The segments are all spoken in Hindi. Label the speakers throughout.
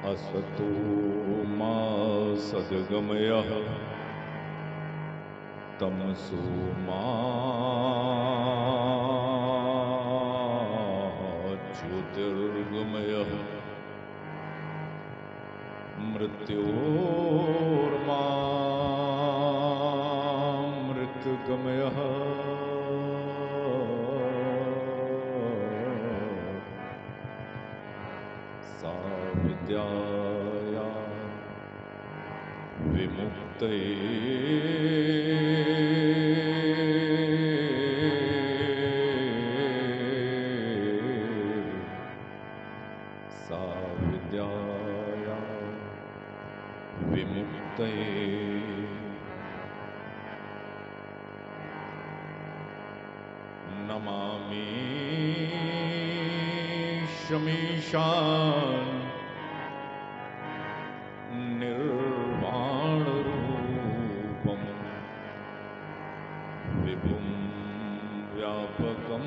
Speaker 1: असतो मा सद्गमयः तमसो मा ज्योतिर्गमयः मृत्योर्मा मृत्युगमयः सा विद्याया विमुक्तये सा विद्याया विमुक्तये नमामि शमीशान् निर्वाणरूपं विभुं व्यापकं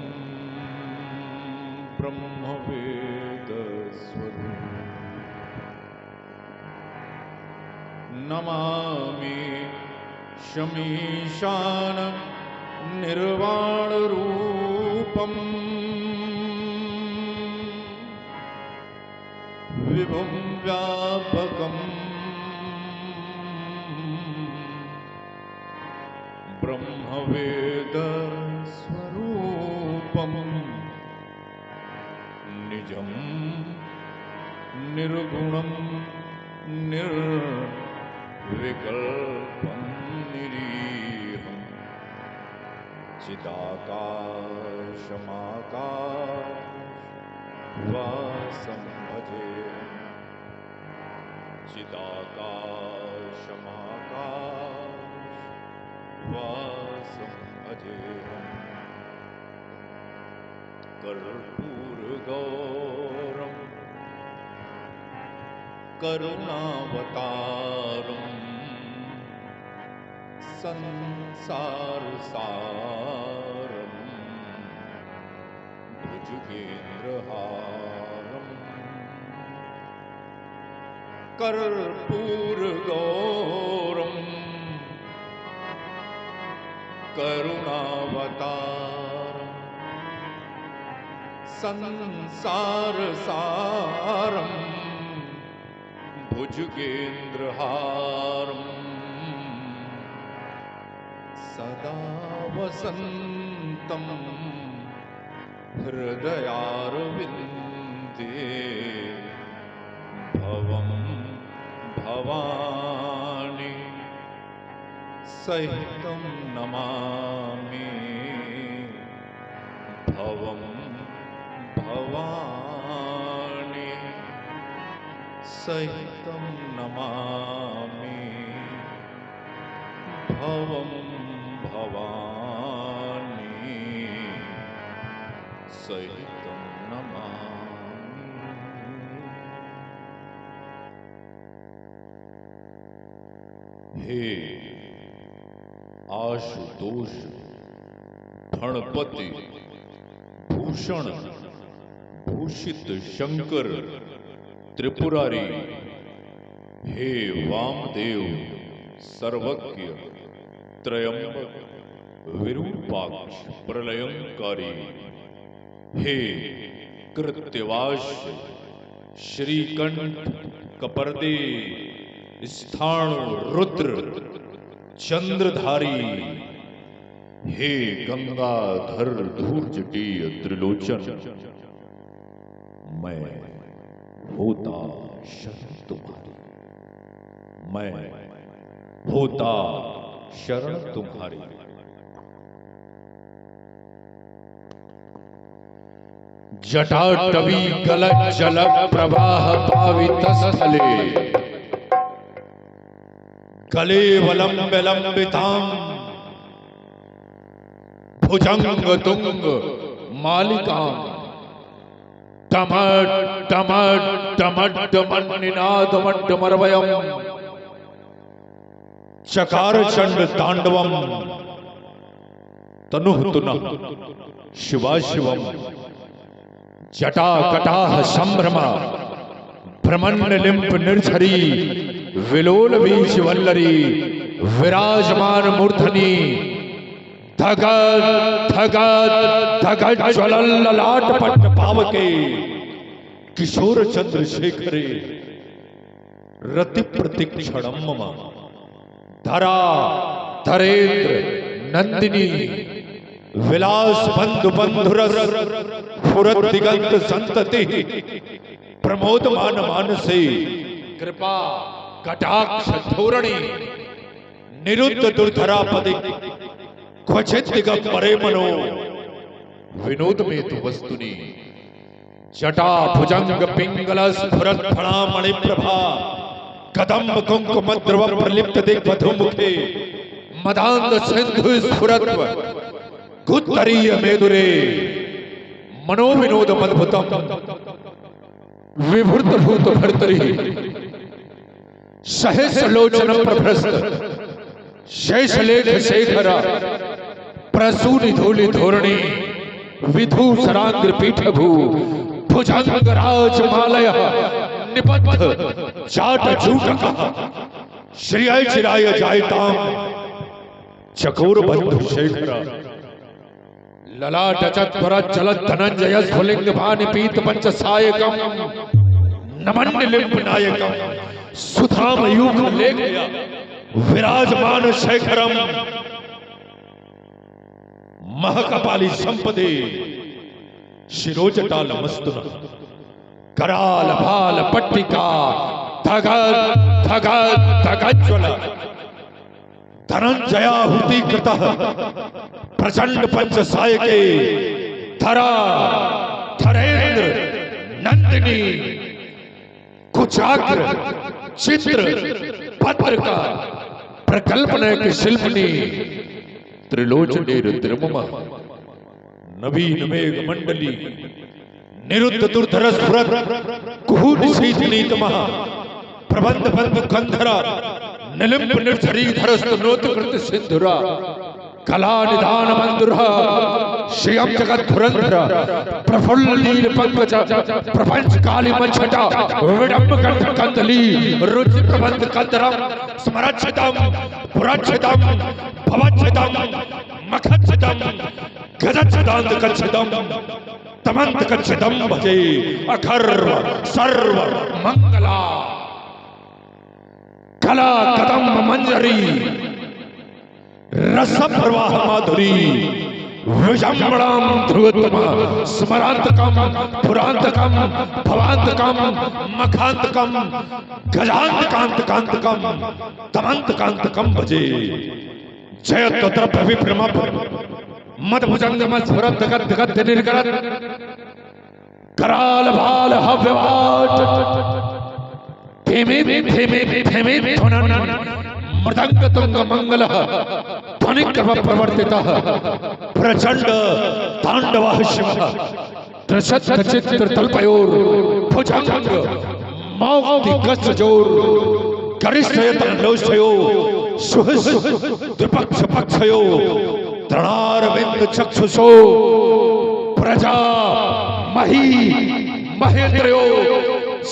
Speaker 1: ब्रह्मवेदस्वरूपम् नमामि शमीशान निर्वाणरूपम् विभुं व्यापकं ब्रह्मवेदस्वरूपम् निजं निर्गुणं निर्विकल्पं निरीहं चिदाकाशमाकाशवासं भजे चिदाकाशमाकाशवासं भजे कर्पूरगौरं करुणावतारं संसारसारं भुजगेन्द्रहारं कर्पूरगौरं करुणावतारं संसारसारं भुजगेन्द्रहारं सदा वसन्तं हृदयारविन्दे भवं भवानी सहितं नमामि भवं भवानी सहितं नमामि भवं भवानी सहितं नमामि। हे आशुतोष फणपति भूषण भूषित शंकर त्रिपुरारी, हे वामदेव सर्वज्ञ त्रयंबक विरूपाक्ष प्रलयंकारी, हे कृत्यवास श्रीकंठ कपर्दे स्थाणु रुद्र चंद्रधारी, हे गंगाधर धूर्जटीय त्रिलोचन, मैं होता शरण तुम्हारी, मैं होता शरण तुम्हारी। जटाटवी गलत जल प्रवाह पावित स्थले, गले वलंब लंबितां भुजंग तुंग मालिकां, टमट टमट टमट टमन्निनाद मर्वयम् चकार चंड तांडवम तनुः तुनः शिवा शिवम जटा कटाह संभ्रमा भ्रमण्ड लिंप निर्झरी विलोल बीज वल्लरी विराजमान मूर्धनि धगत धगत धगत ज्वलल ललाट पट पावके किशोर चंद्रशेखरे रति प्रतिक्षणम मम धरा धरेन्द्र नंदिनी विलास बंधु बंधुरस फुरत दिगंत संतति प्रमोदमान मानसे कृपा कटाक्ष धोरणी निरुद्ध दुर्धरा पदि क्वचित दिगंबरे मनो विनोद में तु वस्तुनि जटा भुजंग पिंगल स्फुरत फणा मणिप्रभा कदम्ब कुंकुम द्रव प्रलिप्त दिग्वधु मुखे मदांध सिंधु स्फुरत गुत्तरीय मेदुरे मनोविनोद मद्भुतम विभूत भूत भर्तरी सहस्रलोचन प्रभ्रस्त शेषलेख शेखरा प्रसूनि धूलि धोरणी विधूसरांग्र पीठभू भुजंग राज मालय निबद्ध जाट जूटका श्रिय चिराय जायताम चकोर बंधु शेखरा ललाट चत्वर चलत धनंजय स्फुलिंग भानि पीत पंच सायकम नमन लिंब नायकम सुधाम युग लेख विराजमान शेखरम महकपाली संपदे शिरोजटाल मस्तुन कराल भाल पट्टिका धगत धगत धगत ज्वल धनंजयाहुति कृतः प्रचंड पंच सायके धरा धरेन्द्र नंदिनी कुचाग्र चित्र पत्र का प्रकल्पना के शिल्पनी त्रिलोचने रुद्रममा नवीन मेघ मंडली निरुद्ध दुर्धर स्फुरत कुहूट शीतनीत महा प्रबंध बंध कंधरा निलिम्ब निर्झरी धरस्त नोतकृत सिंधुरा कला निधान मंदुरा श्रियम जगत धुरंधर प्रफुल्ल नील पंकज प्रपंच काली मंचटा विडंब कंठ कंदली रुचि प्रबंध कंदरम स्मरच्छितम पुरच्छितम भवच्छितम मखच्छितम गजच्छिदांत कच्छितम तमंत कच्छितम भजे अखर्व सर्व मंगला कला कदम मंजरी रस प्रवाह माधुरी विजंबणाम ध्रुवतम स्मरांतकम पुरांतकम भवांतकम मखांतकम गजांतकांतकांतकम तमंतकांतकम भजे जय तत्र विभ्रम मद भुजंगम स्फुरत गद गद निर्गरत कराल भाल हव्यवाट फेमे फेमे फेमे धुनन मृदंग तुंग मंगल ध्वनिक प्रवर्तितः प्रचंड तांडवः शिवः त्रशत चित्र तल्पयोर भुजंग मौक्ति गजोर गरिष्ठयतन लोष्ठयो सुहस द्विपक्ष पक्षयो तृणारविंद चक्षुषो प्रजा मही महेंद्रयो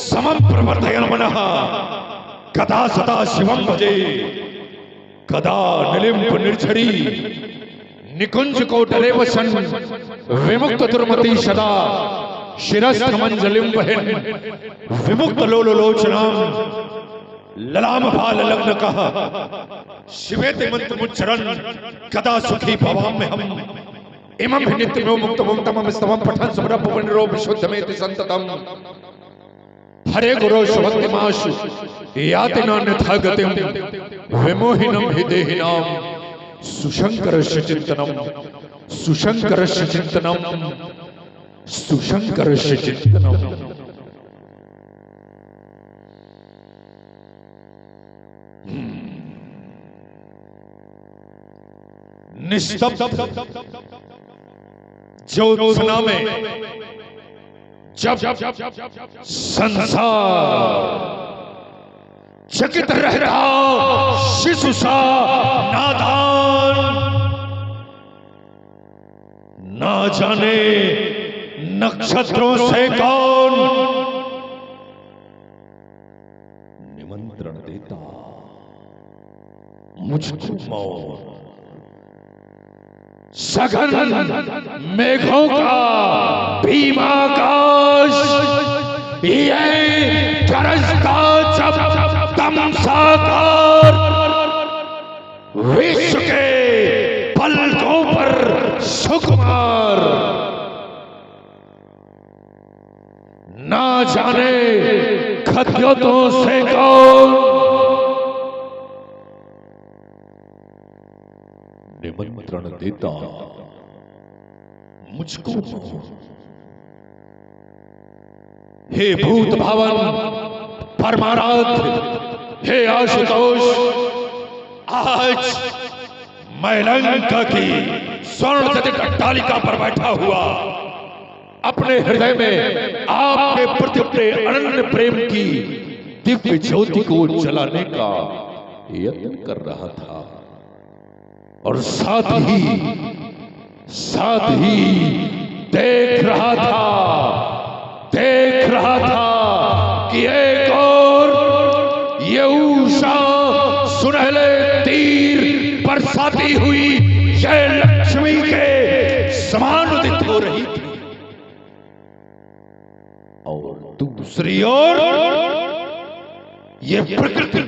Speaker 1: समम प्रवर्तयन् मनः कदा सदा शिवम भजे कदा निलिम्ब निर्झरी निकुंज कोटले वसन विमुक्त दुर्मति सदा शिरस्थ मंजलिम वहन विमुक्त लोलोचनाम ललाम भाल लग्न कहा शिवेति मंत्र मुच्चरन कदा सुखी भवाम में हम इमं नित्यनो मुक्त मुक्तमं स्तवं पठन् सुब्रह्म पुण्यरो विशुद्धमेति संततम हरे गुरो शुभक्तिमाशु याति नान्यथा गतिम विमोहिनम हि देहिनाम सुशंकरस्य चिंतनम सुशंकरस्य चिंतनम सुशंकरस्य चिंतनम निस्तब्ध ज्योत्सना में जब संसार चकित रह रहा शिशु सा नादान ना जाने नक्षत्रों से कौन देता मुझको मौत। सघन मेघों का भीमाकाश ये गरजता जब दम साकार, विश्व के पलकों पर सुकुमार। ना जाने खद्योतों से कौन निमंत्रण देता मुझको। हे भूत भवन परमाराध्य, हे आशुतोष, आज मैं लंका की स्वर्ण जटित अट्टालिका पर बैठा हुआ अपने हृदय में आपके प्रति अपने अनन्य प्रेम की दिव्य ज्योति को जलाने का यत्न कर रहा था, और साथ ही देख रहा था कि एक और ये उषा सुनहले तीर बरसाती हुई ये लक्ष्मी के समान उदित हो रही थी, और दूसरी ओर ये प्रकृति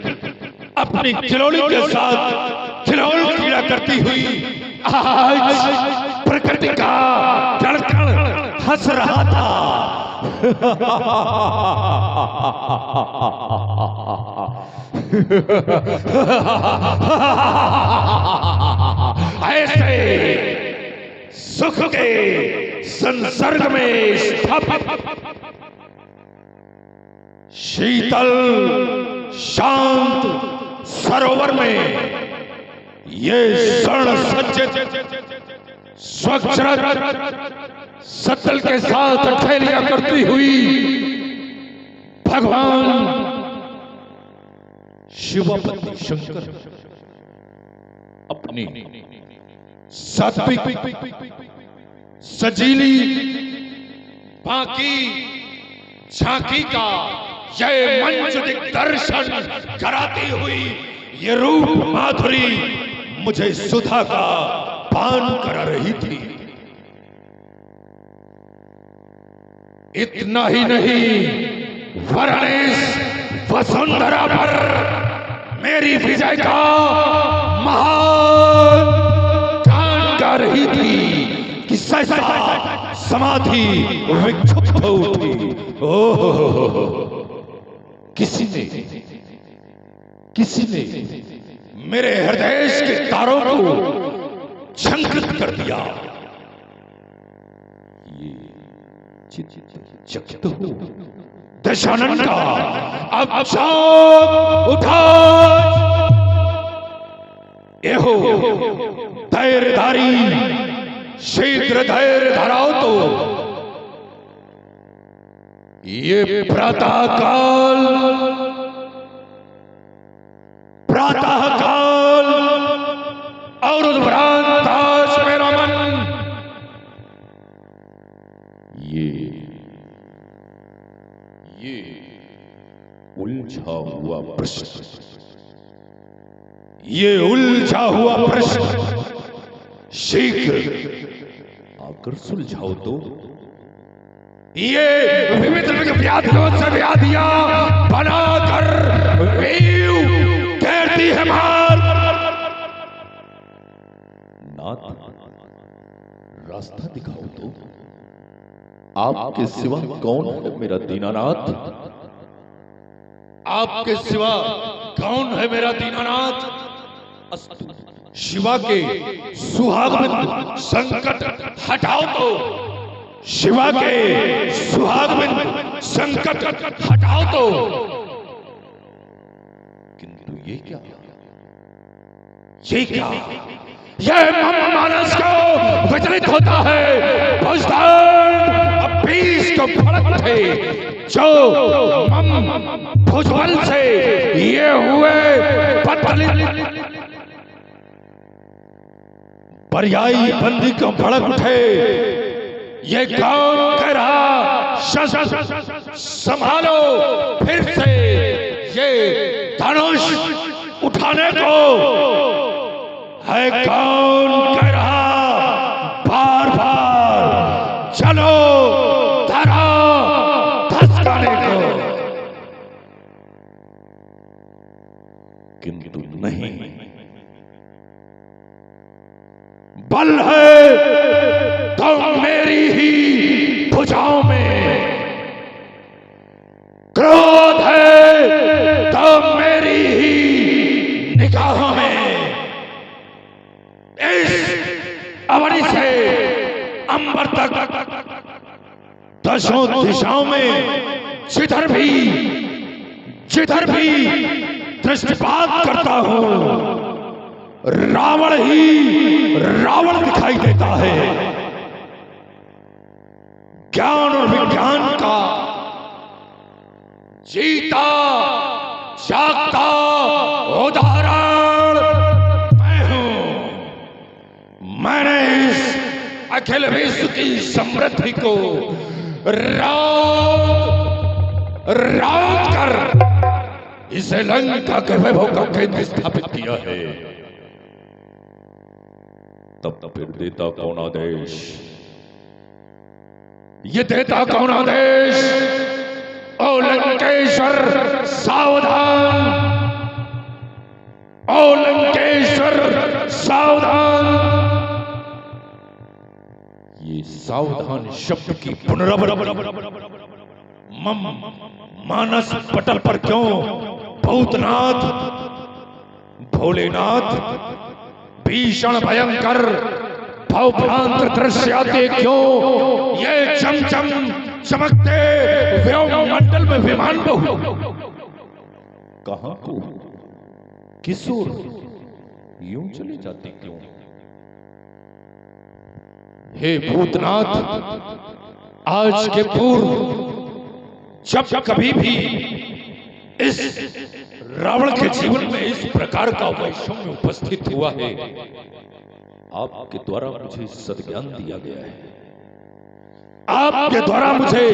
Speaker 1: अपनी खिलौनी के साथ खिलौल क्रीड़ा करती हुई आज प्रकृति का कण-कण हंस रहा था। ऐसे सुख के संसर्ग में स्थापित शीतल शांत सरोवर में ये स्वर्ण सज्जित स्वच्छ सत्तल के साथ अठेलियां करती हुई भगवान शिवपति शंकर अपनी सात्विक सजीली बाकी झांकी का ये मंच दिग्दर्शन कराती हुई ये रूप माधुरी मुझे सुधा का पान करा रही थी। इतना ही नहीं, वरणेश वसुंधरा पर मेरी विजय का महान गान गा रही थी कि सहसा समाधि विक्षुब्ध हो उठी। ओह, किसी ने मेरे हृदय के तारों को झंकृत कर दिया। ये चकित हो दशानन का अब चाप उठा। एहो धैर्यधारी, शीघ्र धैर्य धराओ तो ये प्रातःकाल और उद्भ्रांत आज मेरा मन ये उलझा हुआ प्रश्न शीघ्र आकर सुलझाओ तो। ये विविध व्याधियों से व्याधियां बनाकर कहती है मार। नाथ, रास्ता दिखाओ तो। आपके सिवा कौन है मेरा दीनानाथ? आपके सिवा कौन है मेरा दीनानाथ? अस्तु, शिवा के सुहाग संकट हटाओ तो। शिवा के सुहाग संकट हटाओ तो। किंतु ये क्या यह मानस को विचलित होता है। बीस को फड़क थे जो भुजबल से ये हुए पर्यायी बंदी को भड़क उठे। ये कौन कह रहा संभालो फिर से ये धनुष दिखाने को है कौन कह रहा बार बार चलो धरा धसकाने को, किंतु नहीं, बल है तो मेरी ही भुजाओं में, क्रोध है तो मेरी ही निगाहों में। इस अवनी से अंबर तक दसों दिशाओं में जिधर भी दृष्टिपात करता हूं, रावण ही रावण दिखाई देता है। ज्ञान और विज्ञान का जीता जागता उदाहरण मैं हूं। मैंने इस अखिल विश्व की समृद्धि को राउत कर इसे लंका के वैभव का केंद्र स्थापित किया है। तब फिर देता कौन आदेश, ये देता कौन आदेश? ओ लंकेश्वर सावधान, ओ लंकेश्वर सावधान। ये सावधान शब्द की पुनरावृत्ति मानस पटल पर क्यों भूतनाथ भोलेनाथ भीषण भयंकर भवभ्रांत दृश्य आते क्यों? ये चमचम चमकते व्योम मंडल में विमान बहु कहां को किशोर यूं चले जाते क्यों? हे भूतनाथ, आज के पूर्व जब कभी भी इस रावण के जीवन में इस प्रकार का वैषम्य उपस्थित हुआ है, आपके द्वारा मुझे सद्ज्ञान दिया गया है, आपके द्वारा मुझे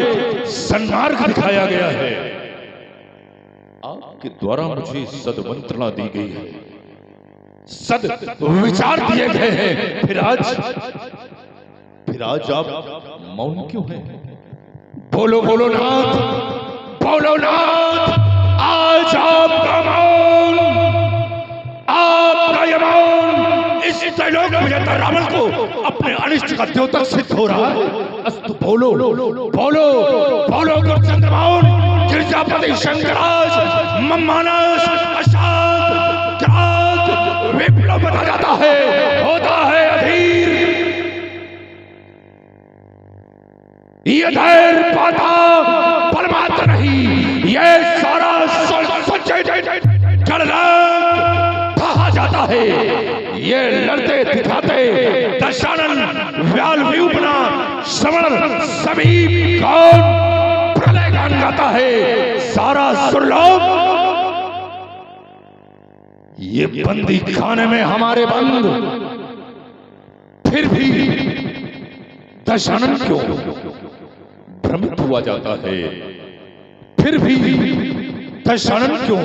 Speaker 1: सन्मार्ग दिखाया गया है, आपके द्वारा मुझे सद्मंत्रणा दी गई है, सद विचार दिए गए हैं। फिर आज आप मौन क्यों हैं? बोलो बोलो नाथ, बोलो नाथ, आज आपका मौन, आपका ये मौन इस त्रैलोक विजेता रावण को अपने अनिष्ट का द्योतक सिद्ध हो रहा है। अस्तु बोलो बोलो बोलो गुरुचंद्र मौन, गिरजापति शंकराज मम्मानस अशांत क्रांत विप्लव बता जाता है, होता है अधीर। ये धैर्य पाता परमात्मा नहीं, ये सारा कहा जाता है। ये लड़ते दिखाते दशानन व्याल व्यूपना श्रवण सभी कौन प्रलय गान गाता है, सारा सुरलोक ये बंदी खाने में हमारे बंद, फिर भी दशानन क्यों भ्रमित हुआ जाता है? फिर भी दशानन क्यों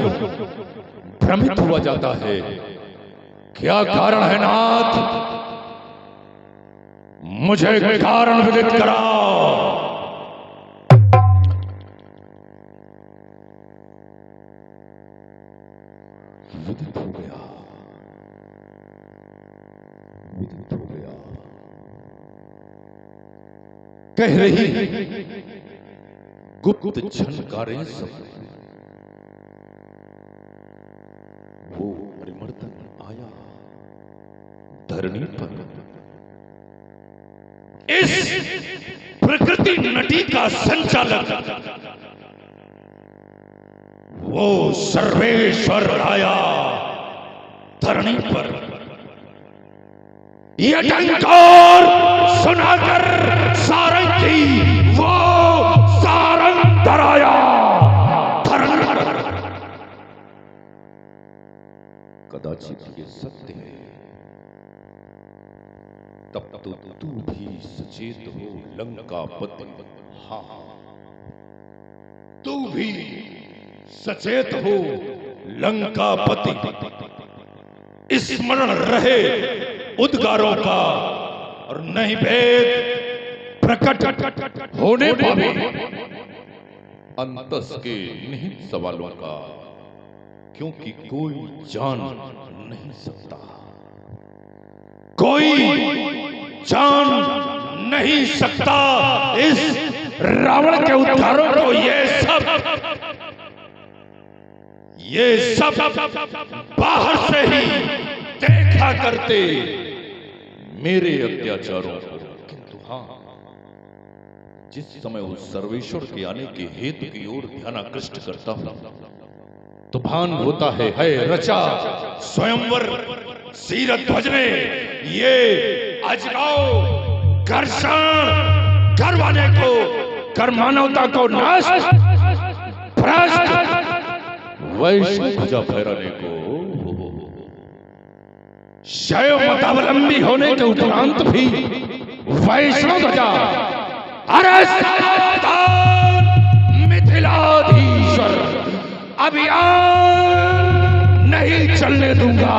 Speaker 1: भ्रमित हुआ जाता है? क्या कारण है नाथ? मुझे कारण विदित कराओ। विदित हो गया, विदित हो गया। कह रही गुप्त झनकारें सब, वो परिवर्तन आया धरनी पर। इस प्रकृति नटी का संचालक वो सर्वेश्वर आया धरनी पर। ये टंकार सुनाकर सारंगी वो सारंग धराया धरनी पर। कदाचित ये सत्य है, तब तो तू भी सचेत हो लंकापति। हाँ, तू भी सचेत हो लंकापति। स्मरण रहे उद्गारों का और नहीं भेद प्रकट होने पावे अंतस के निहित सवालों का, क्योंकि कोई जान नहीं सकता, कोई जान नहीं सकता इस रावण के उद्गारों को। ये सब बाहर से ही देखा करते मेरे अत्याचारों को, किंतु हाँ, जिस समय उस सर्वेश्वर के आने के हेतु की ओर ध्यान आकृष्ट करता हूं तो भान होता है रचा स्वयंवर सीरत भजने ये अजगाओ घर्षण करवाने को, कर मानवता को नाश भ्रष्ट वैश्विक ध्वजा फहराने को, शैव मतावलंबी होने के उपरांत भी वैष्णव ध्वजा, अरे सावधान मिथिलाधीश्वर, अभियान नहीं चलने दूंगा,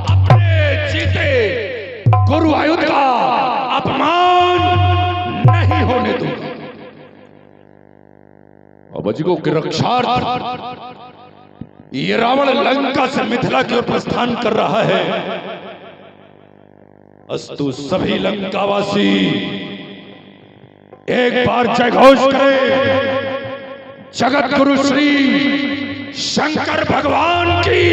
Speaker 1: अपने जीते गुरु आयुध का अपमान नहीं होने दूंगा। अब अजगों के रक्षार्थ ये रावण लंका से मिथिला की ओर प्रस्थान कर रहा है। अस्तु सभी लंकावासी एक बार जय घोष करें, जगत गुरु श्री शंकर भगवान की।